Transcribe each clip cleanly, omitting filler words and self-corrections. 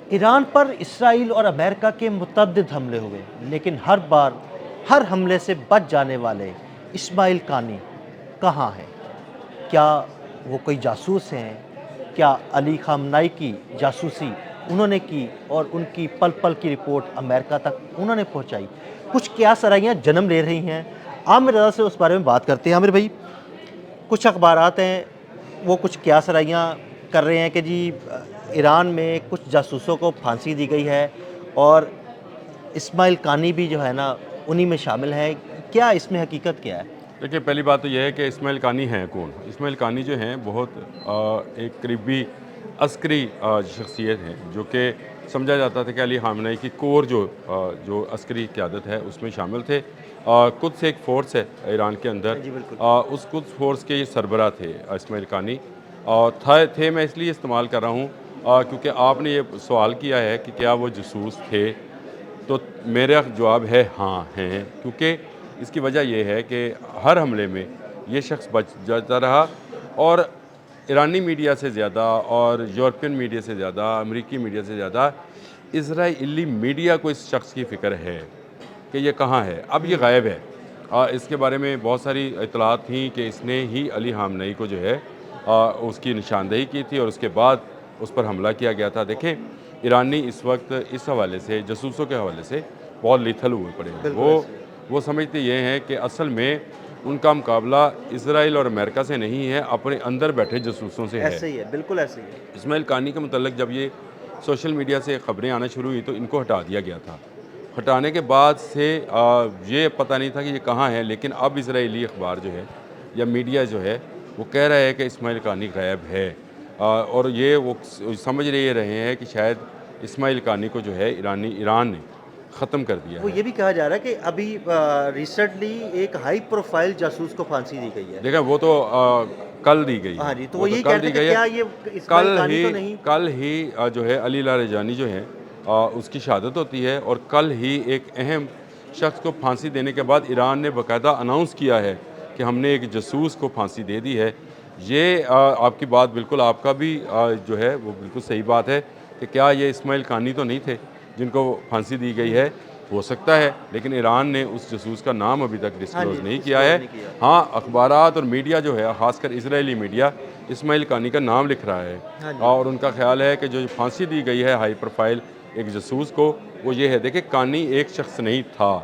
Iran पर Israel और America के मुतअद्दिद हमले हुए, लेकिन हर बार हर हमले से बच जाने वाले इस्माइल कानी कहाँ हैं? क्या वो कोई जासूस हैं? क्या अली ख़ामनेई की जासूसी उन्होंने की और उनकी पल-पल की रिपोर्ट अमेरिका तक उन्होंने पहुँचाई? कुछ क़यास-आराइयाँ जन्म ले रही हैं। आमिर रज़ा से उस बारे में बात करते हैं। आमिर भाई, कुछ अखबारात हैं, वो कुछ क़यास-आराइयाँ कर रहे हैं कि जी ईरान में कुछ जासूसों को फांसी दी गई है और इस्माइल कानी भी जो है ना, उन्हीं में शामिल है। क्या इसमें हकीकत क्या है? देखिए, पहली बात तो यह है कि इस्माइल कानी हैं कौन? इस्माइल कानी जो हैं बहुत एक करीबी अस्करी शख्सियत हैं, जो कि समझा जाता था कि अली ख़ामनेई की कोर जो अस्करी क़यादत है उसमें शामिल थे। कुद्स एक फ़ोर्स है ईरान के अंदर, जी, बिल्कुल। उस कुद्स फ़ोर्स के ये सरबराह थे इस्माइल कानी। थे मैं इसलिए इस्तेमाल कर रहा हूँ क्योंकि आपने ये सवाल किया है कि क्या वो जासूस थे? तो मेरा जवाब है हाँ, हैं। क्योंकि इसकी वजह ये है कि हर हमले में ये शख्स बच जाता रहा और ईरानी मीडिया से ज़्यादा और यूरोपियन मीडिया से ज़्यादा, अमेरिकी मीडिया से ज़्यादा इज़राइली मीडिया को इस शख्स की फ़िक्र है कि ये कहाँ है। अब ये गायब है। इसके बारे में बहुत सारी इत्तलात थी कि इसने ही अली ख़ामनेई को जो है उसकी निशानदेही की थी और उसके बाद उस पर हमला किया गया था। देखें, ईरानी इस वक्त इस हवाले से, जासूसों के हवाले से बहुत लिथल हुए पड़े हैं। बिल्कुल ऐसे ही है। वो समझते ये हैं कि असल में उनका मुकाबला इज़राइल और अमेरिका से नहीं है, अपने अंदर बैठे जासूसों से है। ऐसे ही है, बिल्कुल ऐसे ही है। इस्माइल कानी के मुतल्लिक़ जब ये सोशल मीडिया से ख़बरें आना शुरू हुई तो इनको हटा दिया गया था। हटाने के बाद से ये पता नहीं था कि ये कहाँ है, लेकिन अब इज़राइली अखबार जो है या मीडिया जो है वो कह रहा है कि इस्माइल कानी गायब है। और ये वो समझ रहे हैं कि शायद इस्माइल कानी को जो है ईरान ने ख़त्म कर दिया वो है। ये भी कहा जा रहा है कि अभी रिसेंटली एक हाई प्रोफाइल जासूस को फांसी दी गई है। देखा वो तो कल दी गई हाँ है, जी, तो वो वो तो यही कह कल रहे दी थे कि गई है। क्या ये इस्माइल कानी तो नहीं? कल ही जो है अली लारेजानी जो है उसकी शहादत होती है और कल ही एक अहम शख्स को फांसी देने के बाद ईरान ने बाकायदा अनाउंस किया है कि हमने एक जासूस को फांसी दे दी है। ये आपकी बात बिल्कुल, आपका भी जो है वो बिल्कुल सही बात है कि क्या ये इस्माइल कानी तो नहीं थे जिनको फांसी दी गई है? हो सकता है, लेकिन ईरान ने उस जासूस का नाम अभी तक हाँ जी, डिस्क्लोज़ नहीं किया डिस्क्लोज़ है। नहीं किया। हाँ, अखबारात और मीडिया जो है, ख़ासकर इज़राइली मीडिया, इस्माइल कानी का नाम लिख रहा है हाँ जी। और उनका ख़्याल है कि जो फांसी दी गई है हाई प्रोफाइल एक जासूस को, वो ये है। देखिए, कानी एक शख्स नहीं था,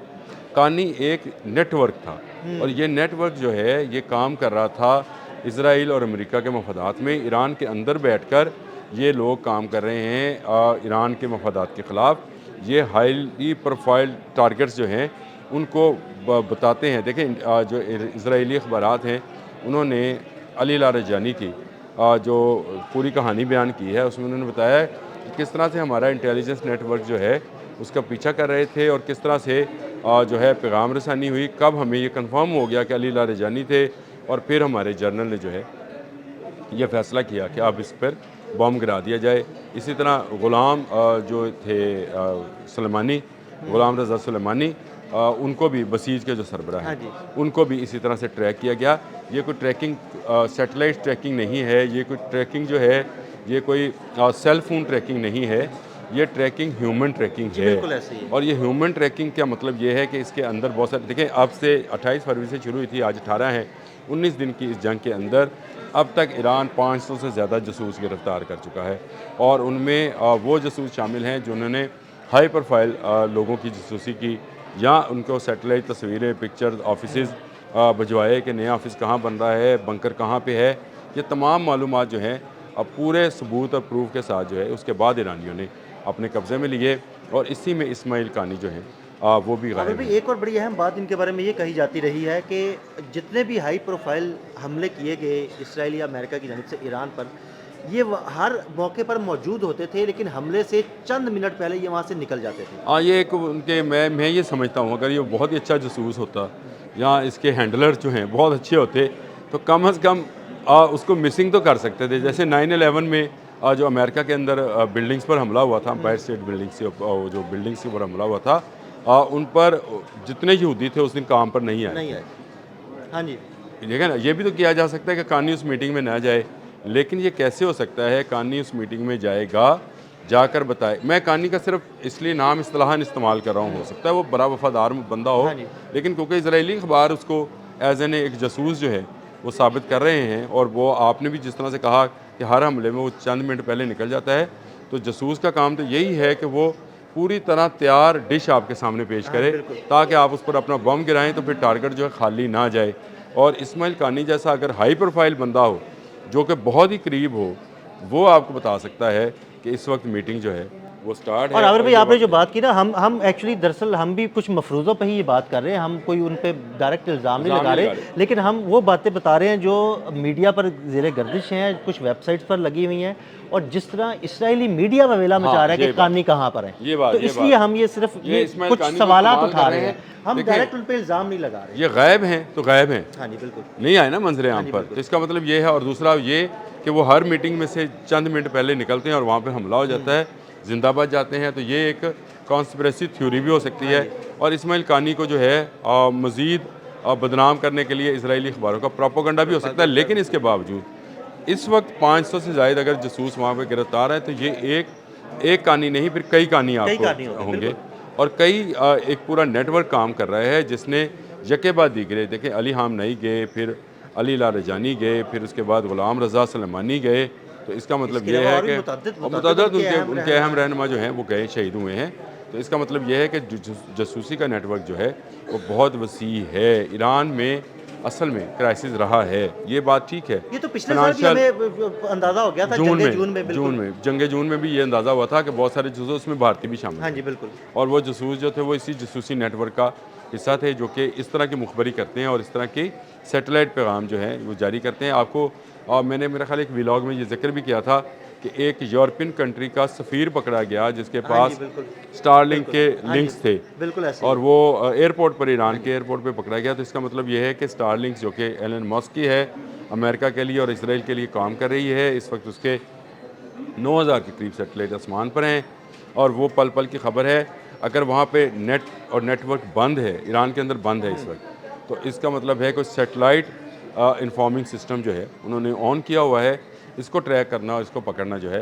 कानी एक नेटवर्क था और ये नेटवर्क जो है ये काम कर रहा था इज़राइल और अमेरिका के मफादात में। ईरान के अंदर बैठकर ये लोग काम कर रहे हैं ईरान के मफादात के ख़िलाफ़। ये हाईली प्रोफाइल टारगेट्स जो हैं उनको बताते हैं। देखें, जो इज़राइली अखबारात हैं उन्होंने अली लारेजानी की जो पूरी कहानी बयान की है, उसमें उन्होंने बताया है कि किस तरह से हमारा इंटेलिजेंस नेटवर्क जो है उसका पीछा कर रहे थे और किस तरह से जो है पैगाम रसानी हुई। कब हमें ये कंफर्म हो गया कि अली लारेजानी थे और फिर हमारे जर्नल ने जो है ये फ़ैसला किया कि अब इस पर बम गिरा दिया जाए। इसी तरह ग़ुलाम जो थे सुलेमानी, ग़ुलाम रज़ा सुलेमानी, उनको भी बसीज के जो सरबराह हाँ हैं जी। उनको भी इसी तरह से ट्रैक किया गया। ये कोई ट्रैकिंग सैटेलाइट ट्रैकिंग नहीं है, ये कोई ट्रैकिंग जो है ये कोई सेल फ़ोन ट्रैकिंग नहीं है, ये ट्रैकिंग ह्यूमन ट्रैकिंग जी, है। बिल्कुल ऐसे ही है। और ये ह्यूमन ट्रैकिंग का मतलब ये है कि इसके अंदर बहुत सारे, देखें, अब से 28 फरवरी से शुरू हुई थी, आज 18 है। 19 दिन की इस जंग के अंदर अब तक ईरान 500 से ज़्यादा जासूस गिरफ़्तार कर चुका है और उनमें वो जासूस शामिल हैं जिन्होंने हाई प्रोफाइल लोगों की जासूसी की या उनको सैटेलाइट तस्वीरें, पिक्चर्स, ऑफिसेज़ भिजवाए कि नया ऑफ़िस कहाँ बन रहा है, बंकर कहाँ पे है। ये तमाम मालूमात जो हैं अब पूरे सबूत और प्रूफ के साथ जो है उसके बाद ईरानियों ने अपने कब्ज़े में लिए और इसी में इस्माइल कानी जो हैं वो भी आमिर गायब भाई, हैं। एक और बड़ी अहम बात इनके बारे में ये कही जाती रही है कि जितने भी हाई प्रोफाइल हमले किए गए इसराइल या अमेरिका की जानिब से ईरान पर, ये हर मौके पर मौजूद होते थे, लेकिन हमले से चंद मिनट पहले ये वहाँ से निकल जाते थे। हाँ, ये एक उनके, मैं ये समझता हूँ अगर ये बहुत ही अच्छा जासूस होता या इसके हैंडलर जो हैं बहुत अच्छे होते तो कम से कम उसको मिसिंग तो कर सकते थे। जैसे 9/11 में जो अमेरिका के अंदर बिल्डिंग्स पर हमला हुआ था, एम्पायर स्टेट बिल्डिंग से जो बिल्डिंग्स के ऊपर हमला हुआ था, उन पर जितने यहूदी थे उस दिन काम पर नहीं आए नहीं थे। आए। हाँ जी। ठीक है ना, ये भी तो किया जा सकता है कि कानी उस मीटिंग में ना जाए, लेकिन ये कैसे हो सकता है कानी उस मीटिंग में जाएगा जाकर बताए। मैं कानी का सिर्फ इसलिए नाम इस्तिलाहन इस्तेमाल कर रहा हूँ, हो सकता है वो बड़ा वफादार बंदा हो, हाँ जी। लेकिन क्योंकि इजरायली अखबार उसको एज एन एक जासूस जो है वो साबित कर रहे हैं, और वो आपने भी जिस तरह से कहा कि हर हमले में वो चंद मिनट पहले निकल जाता है, तो जासूस का काम तो यही है कि वो पूरी तरह तैयार डिश आपके सामने पेश करे ताकि आप उस पर अपना बम गिराएं, तो फिर टारगेट जो है खाली ना जाए। और इस्माइल कानी जैसा अगर हाई प्रोफाइल बंदा हो जो कि बहुत ही करीब हो, वो आपको बता सकता है कि इस वक्त मीटिंग जो है वो स्टार्ट और है। आमिर और भाई ये आपने जो वक्त बात की ना, हम एक्चुअली दरअसल हम भी कुछ मफरूज़ों पे ही ये बात कर रहे हैं, हम कोई उन पे डायरेक्ट इल्ज़ाम नहीं लगा रहे, लेकिन हम वो बातें बता रहे हैं जो मीडिया पर ज़ेरे गर्दिश हैं, कुछ वेबसाइट्स पर लगी हुई हैं, और जिस तरह इसराइली मीडिया ववेला मचा रहा है कि कानी कहाँ पर है। ये बात, तो इसलिए हम ये सिर्फ ये इस्माइल कुछ कानी को सवालात इस्तेमाल उठा कर रहे रहे हैं, हैं। हम देखें, डायरेक्ट उन पे इल्ज़ाम नहीं लगा रहे। ये गायब हैं तो गायब हैं, हाँ जी बिल्कुल। नहीं आए ना मंजर आम पर, तो इसका मतलब ये है। और दूसरा ये कि वो हर मीटिंग में से चंद मिनट पहले निकलते हैं और वहाँ पे हमला हो जाता है, जिंदाबाद जाते हैं, तो ये एक कॉन्स्पिरेसी थ्योरी भी हो सकती है। और इस्माइल कानी को जो है मज़ीद बदनाम करने के लिए इसराइली अखबारों का प्रोपोगंडा भी हो सकता है। लेकिन इसके बावजूद इस वक्त 500 से ज़ायद अगर जासूस वहाँ पे गिरफ्तार है, तो ये एक कानी नहीं, फिर कई कानी आपको होंगे, और कई एक पूरा नेटवर्क काम कर रहा है जिसने यके बाद दीगरे, देखें अली हामनई गए, फिर अली लारजानी गए, फिर उसके बाद गुलाम रज़ा सलेमानी गए, तो इसका मतलब ये है कि मुतअद्दिद उनके अहम रहनुमा जो हैं वो गए, शहीद हुए हैं। तो इसका मतलब ये है कि जासूसी का नेटवर्क जो है वो बहुत वसी है। ईरान में असल में क्राइसिस रहा है, ये बात ठीक है। ये तो पिछले साल भी हमें अंदाजा हो गया था, जंग जून में भी ये अंदाज़ा हुआ था कि बहुत सारे जासूस में भारतीय भी शामिल। हाँ जी बिल्कुल। और वो जासूस जो थे वो इसी जासूसी नेटवर्क का हिस्सा थे, जो कि इस तरह की मुखबरी करते हैं और इस तरह के सैटेलाइट पैगाम जो है वो जारी करते हैं। आपको मैंने मेरा ख्याल एक व्लॉग में ये जिक्र भी किया था कि एक यूरोपियन कंट्री का सफ़ीर पकड़ा गया जिसके पास स्टारलिंक के लिंक्स थे, बिल्कुल ऐसे, और वो एयरपोर्ट पर, ईरान के एयरपोर्ट पर पकड़ा गया। तो इसका मतलब ये है कि स्टारलिंक जो कि एलन मस्क की है, अमेरिका के लिए और इसराइल के लिए काम कर रही है, इस वक्त उसके 9000 के करीब सैटेलाइट आसमान पर हैं, और वो पल पल की खबर है। अगर वहाँ पे नेट और नेटवर्क बंद है, ईरान के अंदर बंद है इस वक्त, तो इसका मतलब है कि सैटेलाइट इन्फॉर्मिंग सिस्टम जो है उन्होंने ऑन किया हुआ है, इसको ट्रैक करना और इसको पकड़ना जो है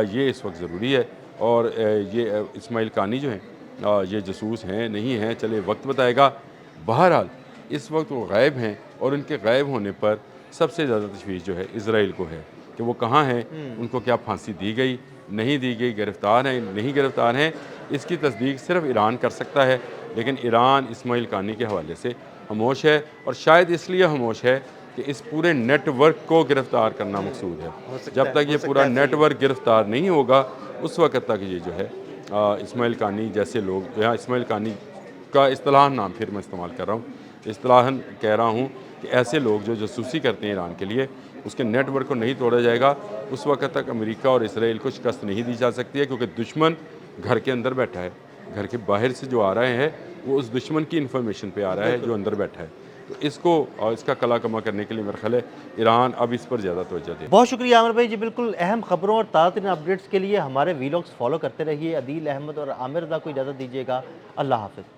ये इस वक्त ज़रूरी है। और ये इस्माइल कानी जो हैं ये जासूस हैं नहीं हैं, चले वक्त बताएगा। बहरहाल इस वक्त वो गायब हैं, और उनके गायब होने पर सबसे ज़्यादा तशवीश जो है इसराइल को है कि वो कहाँ हैं, उनको क्या फांसी दी गई, नहीं दी गई, गिरफ़्तार हैं, नहीं गिरफ़्तार हैं, इसकी तस्दीक सिर्फ ईरान कर सकता है। लेकिन ईरान इस्माइल कानी के हवाले से खामोश है, और शायद इसलिए खामोश है कि इस पूरे नेटवर्क को गिरफ़्तार करना मकसूद है। जब तक ये पूरा नेटवर्क गिरफ़्तार नहीं होगा, उस वक्त तक ये जो है इस्माइल कानी जैसे लोग, यहाँ इस्माइल कानी का इस्तिलाहन नाम फिर मैं इस्तेमाल कर रहा हूँ, इस्तिलाहन कह रहा हूँ कि ऐसे लोग जो जासूसी करते हैं ईरान के लिए, उसके नेटवर्क को नहीं तोड़ा जाएगा, उस वक्त तक अमेरिका और इसराइल को शिकस्त नहीं दी जा सकती है। क्योंकि दुश्मन घर के अंदर बैठा है, घर के बाहर से जो आ रहे हैं वो उस दुश्मन की इन्फॉर्मेशन पे आ रहा है जो अंदर बैठा है। तो इसको और इसका कला कमा करने के लिए मेरा ख्याल है ईरान अब इस पर ज़्यादा तवज्जो दे। बहुत शुक्रिया आमिर भाई जी, बिल्कुल अहम खबरों और ताज़ा तरीन अपडेट्स के लिए हमारे वीलॉग्स फॉलो करते रहिए। अदील अहमद और आमिर रज़ा को इजाज़त दीजिएगा। अल्लाह हाफ़िज़।